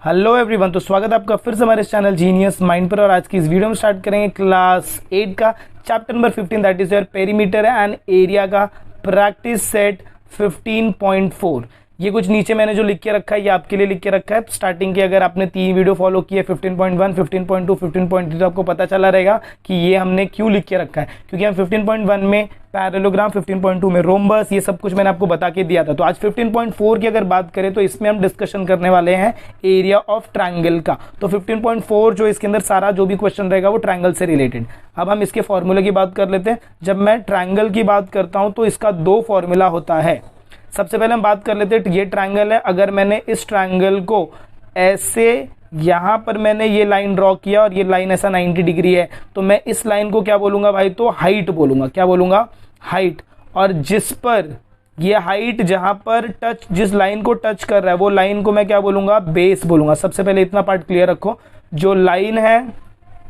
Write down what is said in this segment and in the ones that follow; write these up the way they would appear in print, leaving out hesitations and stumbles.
Hello everyone, तो स्वागत है आपका फिर से हमारे चैनल जीनियस माइंड पर। और आज की इस वीडियो में स्टार्ट करेंगे क्लास 8 का chapter number 15 that is your perimeter and area का प्रैक्टिस सेट 15.4। ये कुछ नीचे मैंने जो लिख के रखा है ये आपके लिए लिख के रखा है। स्टार्टिंग के अगर आपने 3 वीडियो फॉलो किए 15.1, 15.2, 15.3 तो आपको पता चला रहेगा कि ये हमने क्यों लिख के रखा है, क्योंकि हम 15.1 में पैरेललोग्राम, 15.2 में रोम्बस, ये सब कुछ मैंने आपको बता के दिया था। तो आज 15.4 की अगर बात करें तो इसमें हम डिस्कशन करने वाले हैं एरिया ऑफ ट्रायंगल का। तो 15.4 जो इसके अंदर सारा जो भी क्वेश्चन रहेगा वो ट्रायंगल से रिलेटेड। अब हम इसके फॉर्मूले की बात कर लेते हैं। जब मैं ट्रायंगल की बात करता हूं तो इसका 2 फॉर्मूला होता है। सबसे पहले हम बात कर लेते हैं, ये ट्रायंगल है। अगर मैंने इस ट्रायंगल को ऐसे यहां पर मैंने ये लाइन ड्रॉ किया और ये लाइन ऐसा 90 डिग्री है, तो मैं इस लाइन को क्या बोलूंगा भाई? तो हाइट बोलूंगा। क्या बोलूंगा? हाइट। और जिस पर ये हाइट जहां पर टच, जिस लाइन को टच कर रहा है वो लाइन को मैं क्या बोलूंगा? बेस बोलूंगा। सबसे पहले इतना पार्ट क्लियर रखो। जो लाइन है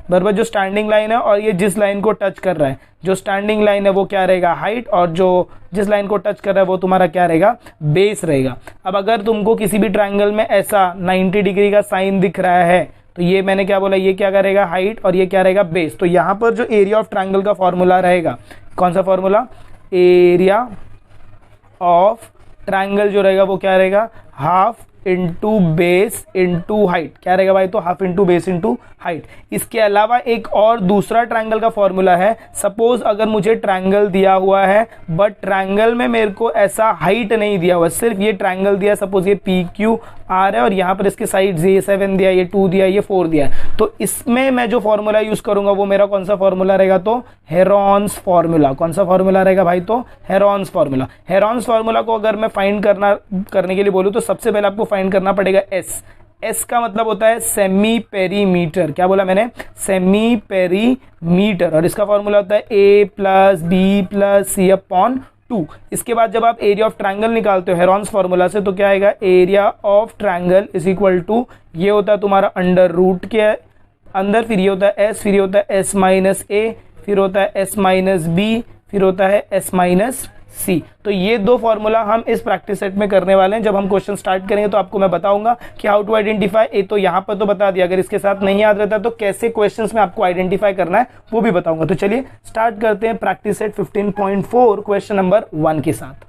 बराबर, जो स्टैंडिंग लाइन है और ये जिस लाइन को टच कर रहा है, जो स्टैंडिंग लाइन है वो क्या रहेगा? हाइट। और जो जिस लाइन को टच कर रहा है वो तुम्हारा क्या रहेगा? बेस रहेगा। अब अगर तुमको किसी भी ट्रायंगल में ऐसा 90 डिग्री का साइन दिख रहा है तो ये मैंने क्या बोला? ये क्या करेगा? हाइट। और ये क्या रहेगा? बेस। तो यहां पर जो एरिया ऑफ ट्रायंगल का फॉर्मूला रहेगा, कौन सा फॉर्मूला? एरिया ऑफ ट्रायंगल जो रहेगा वो क्या रहेगा? Half into base into height. क्या रहेगा भाई? तो half into base into height. इसके अलावा एक और दूसरा ट्रायंगल का फॉर्मूला है। सपोज अगर मुझे ट्रायंगल दिया हुआ है बट ट्रायंगल में मेरे को ऐसा हाइट नहीं दिया हुआ, सिर्फ ये ट्रायंगल दिया है। सपोज ये पी क्यू आर है और यहाँ पर इसके साइड ये 7 दिया, ये 2 दिया, ये 4 दिया है। तो इसमें मैं जो फॉर्मूला यूज करूंगा वो मेरा कौन सा फॉर्मूला रहेगा? तो हेरॉन्स फॉर्मूला। कौन सा फॉर्मूला रहेगा भाई? तो हेरॉन्स फॉर्मूला। हेरॉन्स फॉर्मूला को अगर मैं फाइंड करने के लिए बोलूं तो सबसे पहले आपको फाइंड करना पड़ेगा एस। एस का मतलब होता है सेमी पेरीमीटर। क्या बोला मैंने? Semi perimeter. और इसका फॉर्मूला होता है ए प्लस बी प्लस सी अपॉन 2। इसके बाद जब आप एरिया ऑफ ट्रायंगल निकालते हो हेरॉन्स फॉर्मूला से तो क्या आएगा? Area of triangle is equal to, ये होता है तुम्हारा अंडर रूट के अंदर, फिर ये होता है एस, फिर ये होता है एस माइनस ए, फिर होता है एस माइनस बी, फिर होता है एस माइनस सी। तो ये 2 फॉर्मूला हम इस प्रैक्टिस सेट में करने वाले हैं। जब हम क्वेश्चन स्टार्ट करेंगे तो आपको मैं बताऊंगा कि हाउ टू आइडेंटिफाई। ए तो यहाँ पर तो बता दिया, अगर इसके साथ नहीं याद रहता तो कैसे क्वेश्चंस में आपको आइडेंटिफाई करना है वो भी बताऊंगा। तो चलिए स्टार्ट करते हैं प्रैक्टिस सेट 15.4 क्वेश्चन नंबर 1 के साथ।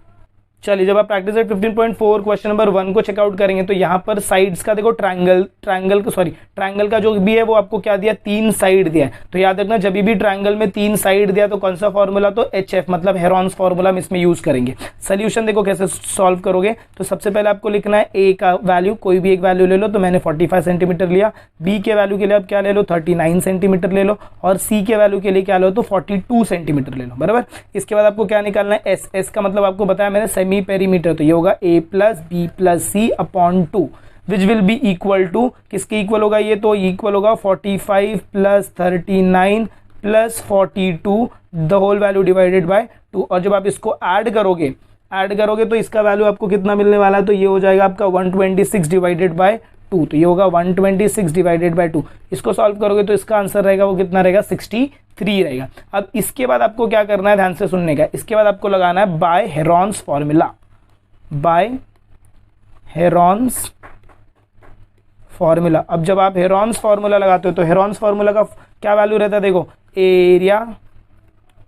चलिए, जब आप प्रैक्टिस सेट 15.4 क्वेश्चन नंबर 1 को चेकआउट करेंगे तो यहाँ पर साइड्स का देखो, ट्रायंगल का जो भी है वो आपको क्या दिया? 3 साइड दिया है। तो याद रखना, जब भी ट्रायंगल में 3 साइड दिया तो कौन सा फॉर्मूला? तो HF मतलब हेरॉन्स फॉर्मूला हम इसमें यूज करेंगे। सोल्यूशन देखो कैसे सॉल्व करोगे। तो सबसे पहले आपको लिखना है ए का वैल्यू, कोई भी एक वैल्यू ले लो। तो मैंने 45 सेंटीमीटर लिया। बी के वैल्यू के लिए आप क्या ले लो? 39 सेंटीमीटर ले लो। और सी के वैल्यू के लिए क्या लो? तो 42 सेंटीमीटर ले लो। बराबर। इसके बाद आपको क्या निकालना है? एस। एस का मतलब आपको बताया मैंने सेमी पेरीमीटर। तो ये होगा a plus B plus C upon 2 which will be equal to, किसके इक्वल होगा ये? तो इक्वल होगा 45 plus 39 plus 42 the whole value divided by 2। और जब आप इसको ऐड करोगे तो इसका वैल्यू आपको कितना मिलने वाला है? तो ये हो जाएगा आपका 126 डिवाइडेड बाय 2। तो ये होगा 126 डिवाइडेड बाय 2। इसको सॉल्व करोगे तो इसका आंसर रहेगा वो कितना रहेगा? 63 रहेगा। अब इसके बाद आपको क्या करना है? ध्यान से सुनने का। इसके बाद आपको लगाना है by Heron's formula. By Heron's formula. अब जब आप हेरॉन्स फॉर्मूला लगाते हो तो हेरॉन्स फॉर्मूला का क्या वैल्यू रहता है? देखो, area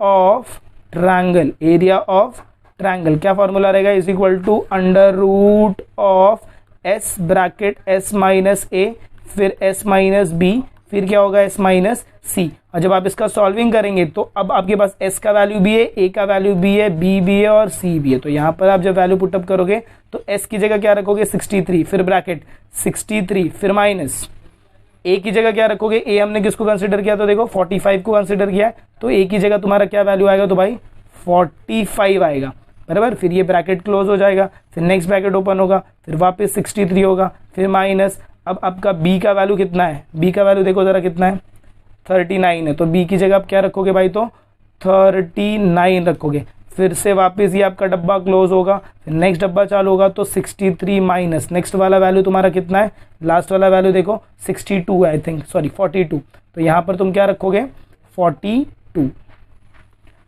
of triangle. Area of triangle क्या फॉर्मूला रहेगा? Is equal to under root of s bracket s minus a, फिर एस माइनस बी, फिर क्या होगा? S minus c. और जब आप इसका सॉल्विंग करेंगे तो अब आपके पास एस का वैल्यू भी है, ए का वैल्यू भी है, बी भी है और सी भी है। तो यहां पर आप जब वैल्यू पुटअप करोगे तो एस की जगह क्या रखोगे? 63, फिर ब्रैकेट 63, फिर माइनस ए की जगह क्या रखोगे? ए हमने किसको कंसिडर किया? तो देखो 45 को कंसिडर किया है। तो ए की जगह तुम्हारा क्या वैल्यू आएगा? तो भाई 45 आएगा। बराबर। फिर ये ब्रैकेट क्लोज हो जाएगा, फिर नेक्स्ट ब्रैकेट ओपन होगा, फिर वापस 63 होगा, फिर माइनस। अब आपका बी का वैल्यू कितना है? बी का वैल्यू देखो जरा कितना है? 39 है। तो बी की जगह आप क्या रखोगे भाई? तो 39 रखोगे। फिर से वापस ये आपका डब्बा क्लोज होगा, फिर नेक्स्ट डब्बा चालू होगा। तो 63 माइनस नेक्स्ट वाला वैल्यू तुम्हारा कितना है? लास्ट वाला वैल्यू देखो 62 है, आई थिंक, सॉरी 42। तो यहाँ पर तुम क्या रखोगे? 42।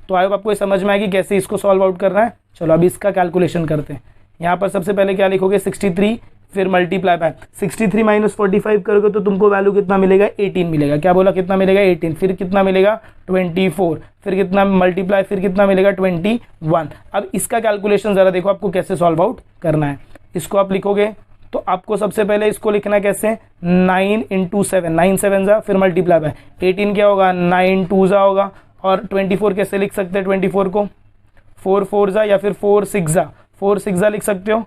तो आई होप आपको समझ में आएगी कैसे इसको सॉल्व आउट करना है। चलो अब इसका कैलकुलेशन करते हैं। यहाँ पर सबसे पहले क्या लिखोगे? 63, फिर मल्टीप्लाई बाय 63 माइनस 45 करोगे तो तुमको वैल्यू कितना मिलेगा, 18 मिलेगा। क्या बोला, कितना मिलेगा, 18। फिर कितना मिलेगा, 24। फिर कितना मल्टीप्लाई, फिर कितना मिलेगा, 21। अब इसका कैलकुलेशन जरा देखो आपको कैसे सॉल्व आउट करना है। इसको आप लिखोगे तो आपको सबसे पहले इसको लिखना कैसे, 9 इंटू 7, 9 7 जा, फिर मल्टीप्लाई बाय 18 क्या होगा, 9 2 जा होगा। और 24 कैसे लिख सकते हैं, 24 को 4 4 जा या फिर 4 6 जा, 4 6 जा लिख सकते हो,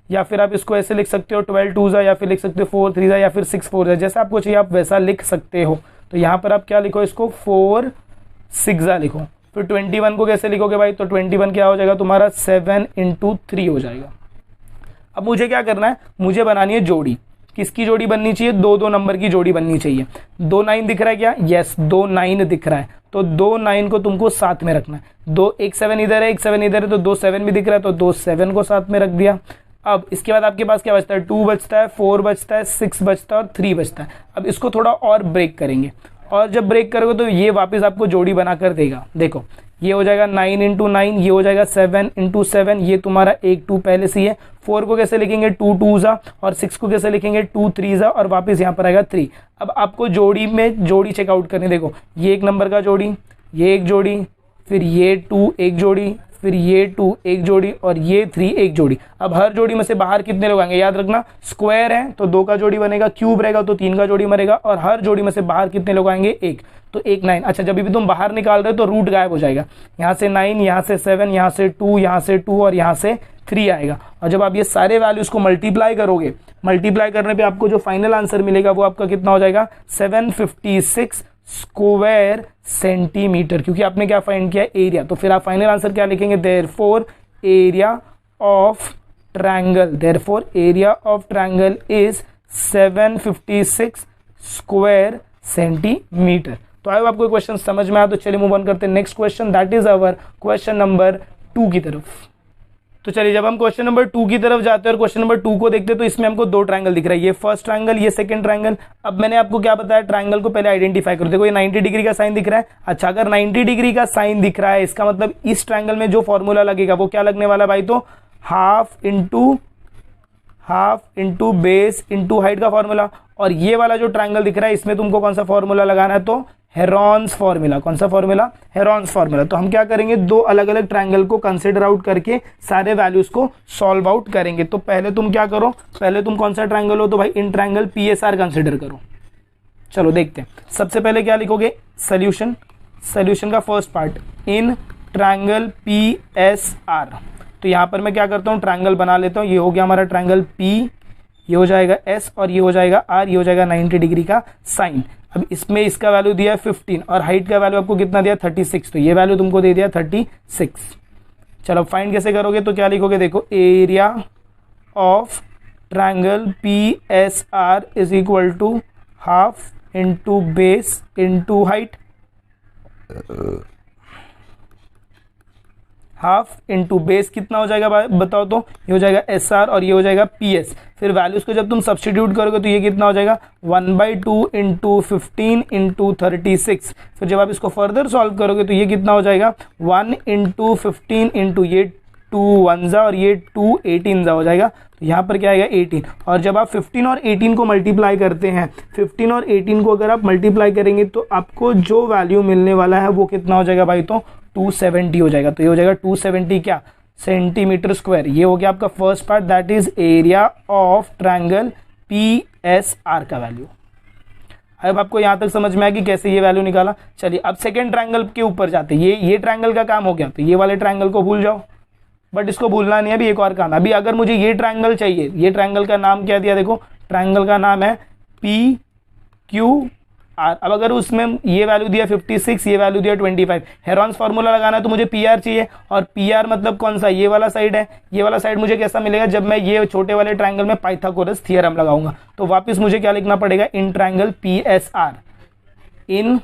या फिर आप इसको ऐसे लिख सकते हो 12 2 जा, या फिर लिख सकते हो 4 3 जा, या फिर 6 4 जा, जैसा आपको चाहिए आप वैसा लिख सकते हो। तो यहाँ पर आप क्या लिखो, इसको 4 6 जा लिखो। फिर 21 को कैसे लिखोगे भाई, तो 21 क्या हो जाएगा तुम्हारा, 7 इंटू 3 हो जाएगा। अब मुझे क्या करना है, मुझे बनानी है जोड़ी। किसकी जोड़ी बननी चाहिए, 2 2 नंबर की जोड़ी बननी चाहिए। 2 9 दिख रहा है क्या, यस 2 9 दिख रहा है, तो 2 9 को तुमको साथ में रखना है। 2 1 7 इधर है, 1 7 इधर है, तो 2 7 भी दिख रहा है, तो 2 7 को साथ में रख दिया। अब इसके बाद आपके पास क्या बचता है, 2 बचता है, 4 बचता है, 6 बचता है और 3 बचता है। अब इसको थोड़ा और ब्रेक करेंगे, और जब ब्रेक करोगे तो ये वापस आपको जोड़ी बना कर देगा। देखो ये हो जाएगा 9 इंटू 9, ये हो जाएगा 7 इंटू 7, ये तुम्हारा 1 2 पहले से ही है। 4 को कैसे लिखेंगे, 2 2 जा, और 6 को कैसे लिखेंगे, 2 3 जा, और वापस यहाँ पर आएगा 3। अब आपको जोड़ी में जोड़ी चेकआउट करनी, देखो ये 1 नंबर का जोड़ी, ये एक जोड़ी, फिर ये 2 एक जोड़ी, फिर ये 2 एक जोड़ी, और ये 3 एक जोड़ी। अब हर जोड़ी में से बाहर कितने लोग आएंगे, याद रखना स्क्वायर है तो 2 का जोड़ी बनेगा, क्यूब रहेगा तो 3 का जोड़ी बनेगा, और हर जोड़ी में से बाहर कितने लोग आएंगे, 1, तो 1 9। अच्छा जब भी तुम बाहर निकाल रहे हो तो रूट गायब हो जाएगा, यहाँ से 9, यहाँ से 7, यहाँ से 2, यहाँ से 2 और यहाँ से 3 आएगा। और जब आप ये सारे वैल्यूज को मल्टीप्लाई करोगे, मल्टीप्लाई करने पे आपको जो फाइनल आंसर मिलेगा वो आपका कितना हो जाएगा, 756 स्क्वायर सेंटीमीटर, क्योंकि आपने क्या फाइंड किया, एरिया। तो फिर आप फाइनल आंसर क्या लिखेंगे, therefore area of triangle, therefore area of triangle is 756 square centimetre. तो आई आपको क्वेश्चन समझ में आया, तो चलिए मूव ऑन करते हैं next question, that is our question number 2 की तरफ। तो चलिए जब हम क्वेश्चन नंबर 2 की तरफ जाते हैं और क्वेश्चन नंबर 2 को देखते हैं तो इसमें हमको 2 ट्रायंगल दिख रहा है, ये फर्स्ट ट्रायंगल, ये सेकंड ट्रायंगल। अब मैंने आपको क्या बताया, ट्रायंगल को पहले आइडेंटिफाई करो। देखो ये 90 डिग्री का साइन दिख रहा है। अच्छा अगर 90 डिग्री का साइन दिख रहा है, इसका मतलब इस ट्रायंगल में जो फॉर्मूला लगेगा वो क्या लगने वाला भाई, तो half into base into height का फॉर्मूला। और ये वाला जो ट्रायंगल दिख रहा है इसमें तुमको कौन सा फॉर्मूला लगाना है, तो हेरॉन्स फॉर्मूला। कौन सा फॉर्मूला, हेरॉन्स फॉर्मूला। तो हम क्या करेंगे, 2 अलग अलग ट्रायंगल को कंसिडर आउट करके सारे वैल्यूज को सॉल्व आउट करेंगे। तो पहले तुम क्या करो, पहले तुम कौन सा ट्रायंगल हो, तो भाई इन ट्रायंगल PSR कंसिडर करो। चलो देखते हैं, सबसे पहले क्या लिखोगे, सोल्यूशन, सोल्यूशन का फर्स्ट पार्ट, इन ट्रायंगल PSR। तो यहां पर मैं क्या करता हूं, ट्रायंगल बना लेता हूं। ये हो गया हमारा ट्रायंगल P, ये हो जाएगा S और ये हो जाएगा R, ये हो जाएगा 90 डिग्री का साइन। अब इसमें इसका वैल्यू दिया है 15 और हाइट का वैल्यू आपको कितना दिया, 36। तो ये वैल्यू तुमको दे दिया 36। चलो फाइंड कैसे करोगे, तो क्या लिखोगे, देखो area of triangle PSR is equal to half into base into height, half into base कितना हो जाएगा बताओ, तो ये हो जाएगा SR और ये हो जाएगा PS। फिर वैल्यूज को जब तुम सब्स्टिट्यूट करोगे तो ये कितना हो जाएगा, 1/2 इंटू 15 इंटू 36। फिर जब आप इसको फर्दर सॉल्व करोगे तो ये कितना हो जाएगा, 1 इंटू 15 इंटू ये 2 1 और ये 2 18 हो जाएगा। तो यहाँ पर क्या आएगा 18। और जब आप 15 और 18 को मल्टीप्लाई करते हैं, 15 और 18 को अगर आप मल्टीप्लाई करेंगे तो आपको जो वैल्यू मिलने वाला है वो कितना हो जाएगा भाई, तो 270 हो जाएगा। तो ये हो जाएगा 270 क्या, सेंटीमीटर स्क्वायर। ये हो गया आपका first part, that is area of triangle PSR का वैल्यू। अब आपको यहां तक समझ में आया कि कैसे ये वैल्यू निकाला। चलिए अब सेकंड ट्रायंगल के ऊपर जाते हैं। ये ट्रायंगल का काम हो गया, तो ये वाले ट्रायंगल को भूल जाओ, बट इसको भूलना नहीं है। अभी एक और काम है, अभी अगर मुझे ये ट्रायंगल चाहिए, ये ट्रायंगल का नाम क्या दिया, देखो ट्रायंगल का नाम है PQR। अब अगर उसमें ये वैल्यू दिया 56, ये वैल्यू दिया 25, हेरॉन्स फार्मूला लगाना है तो मुझे PR चाहिए। और PR मतलब कौन सा, ये वाला साइड है। ये वाला साइड मुझे कैसा मिलेगा, जब मैं ये छोटे वाले ट्रायंगल में पाइथागोरस थ्योरम लगाऊंगा। तो वापस मुझे क्या लिखना पड़ेगा, in triangle PSR, in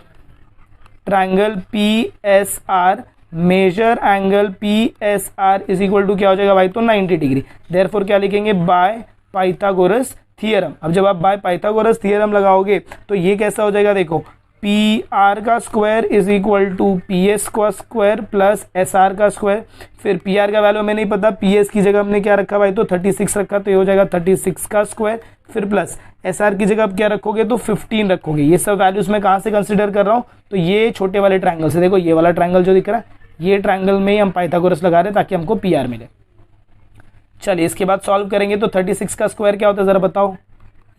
triangle PSR measure angle PSR is equal to क्या हो जाएगा भाई, तो 90 डिग्री। देयरफॉर क्या लिखेंगे, बाय पाइथागोरस थ्योरम। अब जब आप बाय पाइथागोरस थ्योरम लगाओगे तो ये कैसा हो जाएगा, देखो पी आर का square is equal to P S का स्क्वायर प्लस एस आर का स्क्वायर। फिर पी आर का वैल्यू हमें नहीं पता, पी एस की जगह हमने क्या रखा भाई, तो 36 रखा, तो ये हो जाएगा 36 का स्क्वायर। फिर प्लस एस आर की जगह आप क्या रखोगे, तो 15 रखोगे। ये सब वैल्यूज मैं कहाँ से कंसिडर कर रहा हूँ, तो ये छोटे वाले ट्रायंगल से। देखो ये वाला ट्रायंगल जो दिख रहा है, ये ट्रायंगल में ही हम पाइथागोरस लगा रहे हैं ताकि हमको पी आर मिले। चलिए इसके बाद सॉल्व करेंगे, तो 36 का स्क्वायर क्या होता है ज़रा बताओ।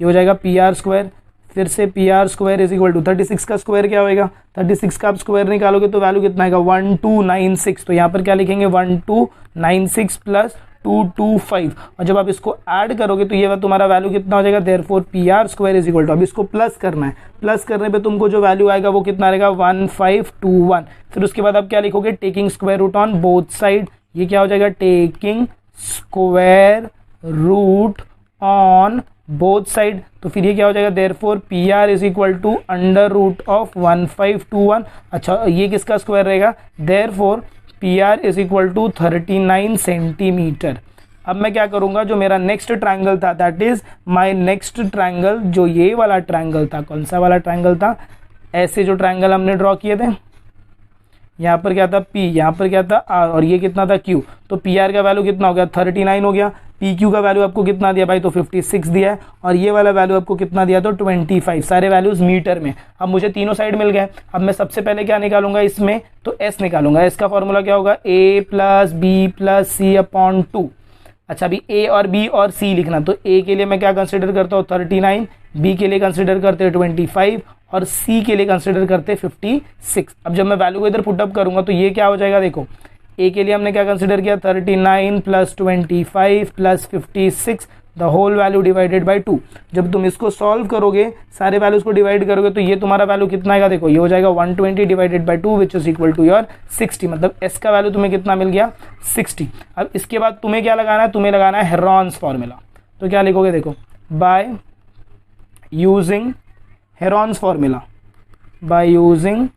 ये हो जाएगा पी आर स्क्वायर, फिर से P R square is equal to 36 का स्क्वायर क्या होएगा, 36 का आप स्क्वायर निकालोगे तो वैल्यू कितना आएगा 1296। तो यहाँ पर क्या लिखेंगे 1296 प्लस 225, और जब आप इसको ऐड करोगे तो ये तुम्हारा वैल्यू कितना हो जाएगा, therefore P R square is equal to, अब इसको प्लस करना है, प्लस करने पे तुमको जो वैल्यू आएगा वो कितना रहेगा 1521। फिर उसके बाद आप क्या लिखोगे, taking square root on both side. ये क्या हो जाएगा, taking square root on both side. तो फिर ये क्या हो जाएगा, therefore P R is equal to under root of 1521। अच्छा ये किसका स्क्वायर रहेगा, therefore P R is equal to 39 centimetre. अब मैं क्या करूंगा, जो मेरा नेक्स्ट ट्रायंगल था, that is my next triangle, जो ये वाला ट्रायंगल था, कौन सा वाला ट्रायंगल था, ऐसे जो ट्रायंगल हमने ड्रॉ किए थे, यहाँ पर क्या था P, यहाँ पर क्या था R, और ये कितना था Q। तो पी आर का वैल्यू कितना हो गया 39 हो गया, पी क्यू का वैल्यू आपको कितना दिया भाई, तो 56 दिया है, और ये वाला वैल्यू आपको कितना दिया, तो 25। सारे वैल्यूज मीटर में। अब मुझे तीनों साइड मिल गए। अब मैं सबसे पहले क्या निकालूंगा इसमें, तो S निकालूंगा। S का फॉर्मूला क्या होगा, A plus B plus C upon 2। अच्छा अभी A और B और C लिखना, तो A के लिए मैं क्या कंसिडर करता हूँ 39, B के लिए कंसिडर करते हैं 25, और C के लिए कंसिडर करते हैं 56। अब जब मैं वैल्यू को इधर पुटअप करूंगा तो ये क्या हो जाएगा, देखो A के लिए हमने क्या कंसिडर किया 39 plus 25 plus 56, the whole value divided by 2। जब तुम इसको सॉल्व करोगे, सारे वैल्यूज को डिवाइड करोगे, तो ये तुम्हारा वैल्यू कितना आएगा, देखो ये हो जाएगा 120 divided by 2 which is equal to your 60। मतलब S का वैल्यू तुम्हें कितना मिल गया 60। अब इसके बाद तुम्हें क्या लगाना है, तुम्हें लगाना है हेरॉन्स फॉर्मूला। तो क्या लिखोगे, देखो by using Heron's formula, by using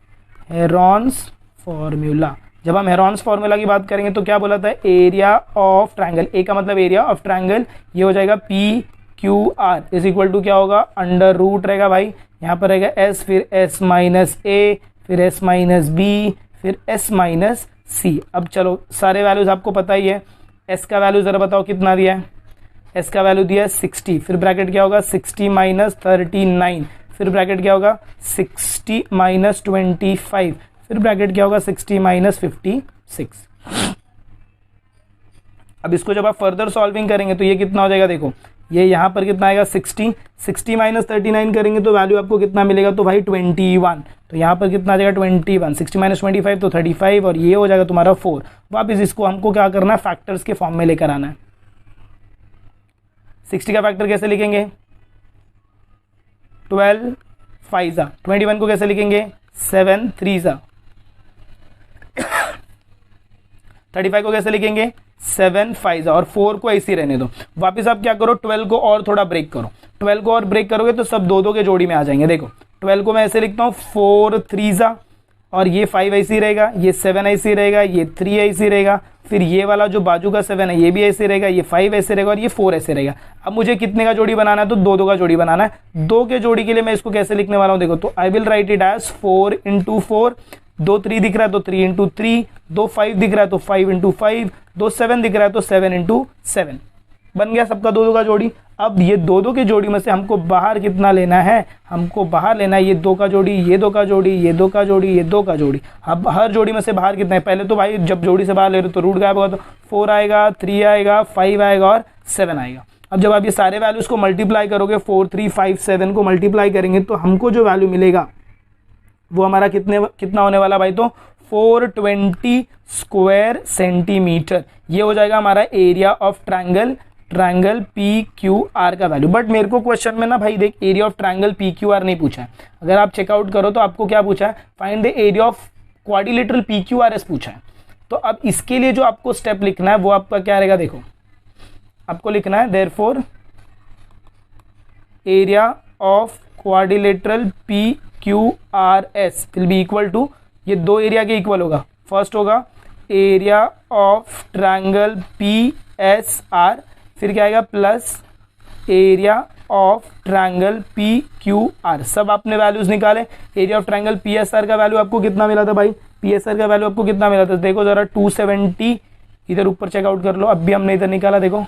Heron's formula. जब हम हेरॉन्स फॉर्मूला की बात करेंगे तो क्या बोला था, एरिया ऑफ ट्रायंगल, ए का मतलब एरिया ऑफ ट्रायंगल, ये हो जाएगा P Q R is equal to क्या होगा, अंडर रूट रहेगा भाई, यहाँ पर रहेगा एस, फिर एस माइनस ए, फिर एस माइनस बी, फिर एस माइनस सी। अब चलो सारे वैल्यूज आपको पता ही है। एस का वैल्यू ज़रा बताओ कितना दिया है, एस का वैल्यू दिया है 60, फिर ब्रैकेट क्या होगा 60 माइनस 39, फिर ब्रैकेट क्या होगा 60 माइनस 25, फिर ब्रैकेट क्या होगा 60 माइनस 56। अब इसको जब आप फर्दर सॉल्विंग करेंगे तो ये कितना हो जाएगा, देखो ये यहाँ पर कितना आएगा 60 माइनस 39 करेंगे तो वैल्यू आपको कितना मिलेगा, तो भाई 21। तो यहाँ पर कितना आ जाएगा 21, 60 माइनस 25 तो 35, और ये हो जाएगा तुम्हारा 4। वापिस इसको हमको क्या करना है, फैक्टर्स के फॉर्म में लेकर आना है। 60 का फैक्टर कैसे लिखेंगे, 12 5 21 को कैसे लिखेंगे 7 3 35 को कैसे लिखेंगे 7 5 और 4 को ऐसे ही रहने दो। वापस आप क्या करो, 12 को और थोड़ा ब्रेक करो, 12 को और ब्रेक करोगे तो सब दो के जोड़ी में आ जाएंगे। देखो 12 को मैं ऐसे लिखता हूँ 4 3 और ये 5 ऐसे ही रहेगा, ये 7 ऐसे ही रहेगा, ये 3 ऐसे ही रहेगा, फिर ये वाला जो बाजू का 7 है ये भी ऐसे रहेगा, ये 5 ऐसे रहेगा और ये 4 ऐसे रहेगा। अब मुझे कितने का जोड़ी बनाना है, तो दो का जोड़ी बनाना है। 2 के जोड़ी के लिए मैं इसको कैसे लिखने वाला हूँ, देखो तो I will write it as 4 into 4, 2 3 दिख रहा है तो 3 इंटू 3, 2 5 दिख रहा है तो 5 इंटू 5, 2 7 दिख रहा है तो 7 इंटू 7। बन गया सबका 2 का जोड़ी। अब ये 2 के जोड़ी में से हमको बाहर कितना लेना है, हमको बाहर लेना है ये 2 का जोड़ी, ये 2 का जोड़ी, ये 2 का जोड़ी, ये 2 का जोड़ी। अब हर जोड़ी में से बाहर कितना है, पहले तो भाई जब जोड़ी से बाहर ले रहे हो तो रूट गायब होगा, तो 4 आएगा, 3 आएगा, 5 आएगा और 7 आएगा। अब जब आप ये सारे वैल्यूज को मल्टीप्लाई करोगे, 4 3 5 7 को मल्टीप्लाई करेंगे तो हमको जो वैल्यू मिलेगा वो हमारा कितना होने वाला भाई, तो 420 स्क्वायर सेंटीमीटर। ये हो जाएगा हमारा area of triangle P Q are का वैल्यू। बट मेरे को क्वेश्चन में ना भाई देख, area of triangle P Q are नहीं पूछा है। अगर आप चेकआउट करो तो आपको क्या पूछा है, find the area of quadrilateral P Q R S पूछा है। तो अब इसके लिए जो आपको स्टेप लिखना है वो आपका क्या रहेगा, देखो आपको लिखना है therefore area of quadrilateral P Q R S will be equal to, ये 2 एरिया के इक्वल होगा। फर्स्ट होगा area of triangle P S R, फिर क्या आएगा plus area of triangle P Q R, सब आपने वैल्यूज निकाले। Area of triangle P S R का वैल्यू आपको कितना मिला था भाई, पी एस आर का वैल्यू आपको कितना मिला था, देखो जरा 270, इधर ऊपर चेकआउट कर लो। अब भी हमने इधर निकाला, देखो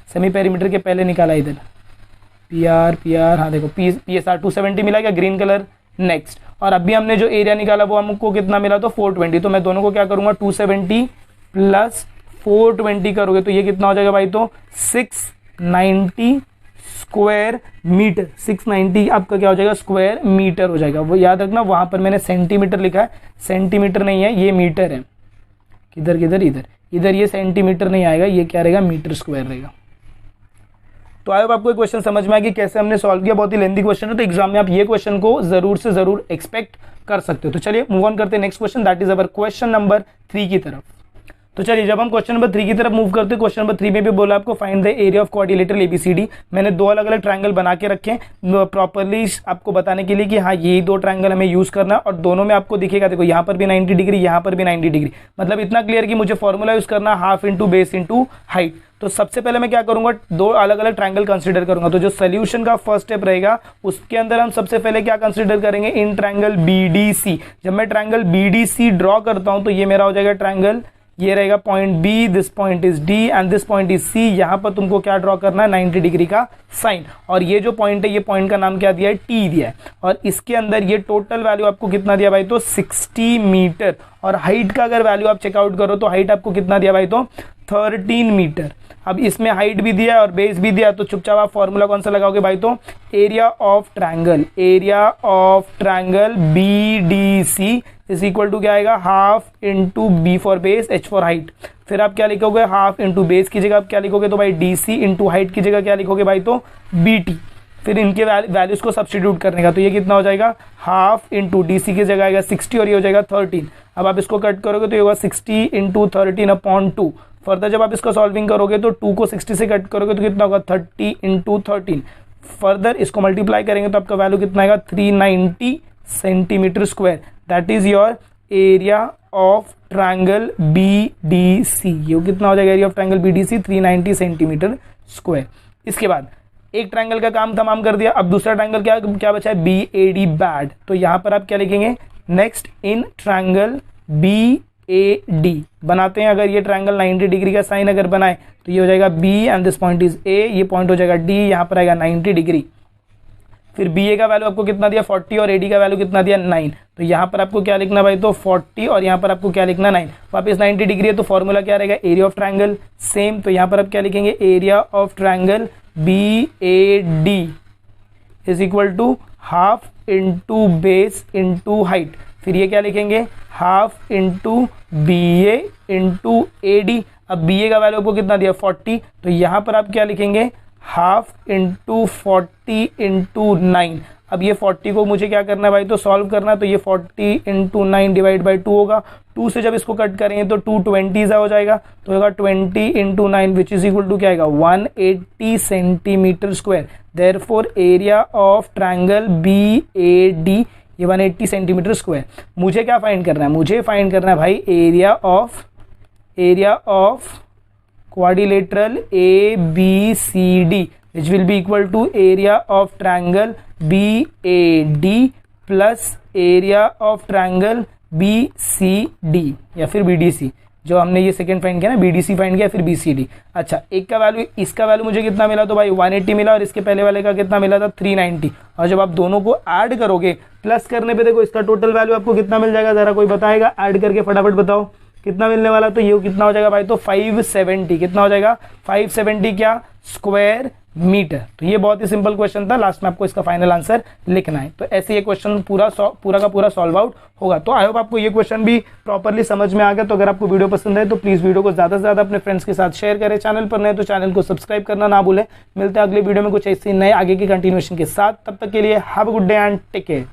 सेमी पेरीमीटर के पहले निकाला इधर पी आर, हाँ देखो पी एस आर 270 मिला क्या, ग्रीन कलर। नेक्स्ट, और अभी हमने जो एरिया निकाला वो हमको कितना मिला, तो 420। तो मैं दोनों को क्या करूंगा, 270 प्लस 420 करोगे तो ये कितना हो जाएगा भाई, तो 690 स्क्वायर मीटर। 690 आपका क्या हो जाएगा, स्क्वायर मीटर हो जाएगा। वो याद रखना, वहां पर मैंने सेंटीमीटर लिखा है, सेंटीमीटर नहीं है, ये मीटर है। किधर किधर, इधर ये सेंटीमीटर नहीं आएगा, ये क्या रहेगा, मीटर स्क्वायर रहेगा। तो आई होप आपको क्वेश्चन समझ में आया कि कैसे हमने सॉल्व किया। बहुत ही लेंथी क्वेश्चन है, तो एग्जाम में आप ये क्वेश्चन को जरूर से जरूर एक्सपेक्ट कर सकते हो। तो चलिए मूव ऑन करते हैं next question, that is our question number 3 की तरफ। तो चलिए जब हम क्वेश्चन नंबर 3 की तरफ मूव करते हैं, क्वेश्चन नंबर 3 में भी बोला आपको find the area of quadrilateral ABCD. मैंने दो अलग अलग ट्रायंगल बना के रखे हैं प्रॉपरली आपको बताने के लिए कि हाँ यही दो ट्रायंगल हमें यूज करना है, और दोनों में आपको दिखेगा, देखो यहाँ पर भी 90 डिग्री, यहाँ पर भी 90 डिग्री। मतलब इतना क्लियर कि मुझे फॉर्मूला यूज करना half into base into height. तो सबसे पहले मैं क्या करूंगा, दो अलग अलग ट्रायंगल कंसीडर करूंगा। तो जो सोल्यूशन का फर्स्ट स्टेप रहेगा उसके अंदर हम सबसे पहले क्या कंसीडर करेंगे, इन ट्रायंगल बीडीसी। जब मैं ट्रायंगल बीडीसी ड्रॉ करता हूं तो ये मेरा हो जाएगा ट्रायंगल, ये रहेगा point B, this point is D and this point is C. यहां पर तुमको क्या ड्रॉ करना है, 90 डिग्री का साइन। और ये जो पॉइंट है, ये पॉइंट का नाम क्या दिया है, टी दिया है। और इसके अंदर ये टोटल वैल्यू आपको कितना दिया भाई, तो 60 मीटर। और हाइट का अगर वैल्यू आप चेकआउट करो तो हाइट आपको कितना दिया भाई, तो 13 मीटर। अब इसमें हाइट भी दिया और बेस भी दिया, तो चुपचाप आप फॉर्मूला कौन सा लगाओगे भाई, तो area of triangle, area of triangle B D C is equal to क्या आएगा, half into B for base, H for height. फिर आप क्या लिखोगे, हाफ इंटू बेस की जगह आप क्या लिखोगे, तो भाई डी सी इंटू हाइट की जगह क्या लिखोगे भाई, तो बी टी। फिर इनके वैल्यूज को सब्स्टिट्यूट करने का, तो ये कितना हो जाएगा, हाफ इंटू डी सी की जगह आएगा 60 और ये हो जाएगा 13। अब आप इसको कट करोगे तो ये होगा 60 इंटू 13 अपॉन 2। फर्दर जब आप इसको सॉल्विंग करोगे तो 2 को 60 से कट करोगे तो कितना होगा, 30 इंटू 13। फर्दर इसको मल्टीप्लाई करेंगे तो आपका वैल्यू कितना आएगा, 390 centimetre square. That is your area of triangle B D C. ये कितना हो जाएगा, area of triangle B D C 390 centimetre square. इसके बाद एक ट्रायंगल का काम तमाम कर दिया। अब दूसरा ट्रायंगल क्या बचा है, बी ए डी बैड। तो यहां पर आप क्या लिखेंगे, next in triangle B A D बनाते हैं। अगर ये ट्रायंगल 90 डिग्री का साइन अगर बनाए तो ये हो जाएगा B and this point is A, ये पॉइंट हो जाएगा डी, यहाँ पर आएगा 90 डिग्री। फिर बी ए का वैल्यू आपको कितना दिया, 40 और ए डी का वैल्यू कितना दिया, 9। तो यहाँ पर आपको क्या लिखना भाई, तो 40 और यहाँ पर आपको क्या लिखना, 9। वापस 90 डिग्री है तो फॉर्मूला क्या रहेगा, एरिया ऑफ ट्रायंगल सेम। तो यहाँ पर आप क्या लिखेंगे, area of triangle B A D is equal to half into base into height. फिर ये क्या लिखेंगे, half into B A into A D. अब बी ए का वैल्यू आपको कितना दिया, 40। तो यहाँ पर आप क्या लिखेंगे, हाफ इंटू 40 इंटू 9। अब ये 40 को मुझे क्या करना है भाई, तो सॉल्व करना है। तो ये 40 इंटू 9 डिवाइड बाई 2 होगा। 2 से जब इसको कट करेंगे तो 220 हो जाएगा। तो होगा 20 into 9 which is equal to क्या आएगा, 180 centimetre square. Therefore area of triangle B A D ये 180 सेंटीमीटर स्क्वायर। मुझे क्या फाइंड करना है, मुझे फाइंड करना है भाई area of quadrilateral A B C D which will be equal to area of triangle B A D plus area of triangle B C D या फिर बी डी सी। जो हमने ये सेकंड फाइंड किया ना, बी डी सी find किया फिर B C D. अच्छा, एक का वैल्यू, इसका वैल्यू मुझे कितना मिला, तो भाई 180 मिला और इसके पहले वाले का कितना मिला था, 390। और जब आप दोनों को ऐड करोगे प्लस करने पे देखो इसका टोटल वैल्यू आपको कितना मिल जाएगा, जरा कोई बताएगा, ऐड करके फटाफट बताओ कितना मिलने वाला। तो ये कितना हो जाएगा भाई, तो 570। कितना हो जाएगा, 570 क्या, स्क्वायर मीटर। तो ये बहुत ही सिंपल क्वेश्चन था, लास्ट में आपको इसका फाइनल आंसर लिखना है। तो ऐसे ये क्वेश्चन पूरा का पूरा सॉल्व आउट होगा। तो आई होप आपको ये क्वेश्चन भी प्रॉपरली समझ में आ गया। तो अगर आपको वीडियो पसंद है तो प्लीज वीडियो को ज्यादा से ज्यादा अपने फ्रेंड्स के साथ शेयर करें। चैनल पर नए तो चैनल को सब्सक्राइब करना ना भूलें। मिलते हैं अगले वीडियो में कुछ ऐसे नए आगे की कंटिन्यूएशन के साथ। तब तक के लिए have a good day and take care.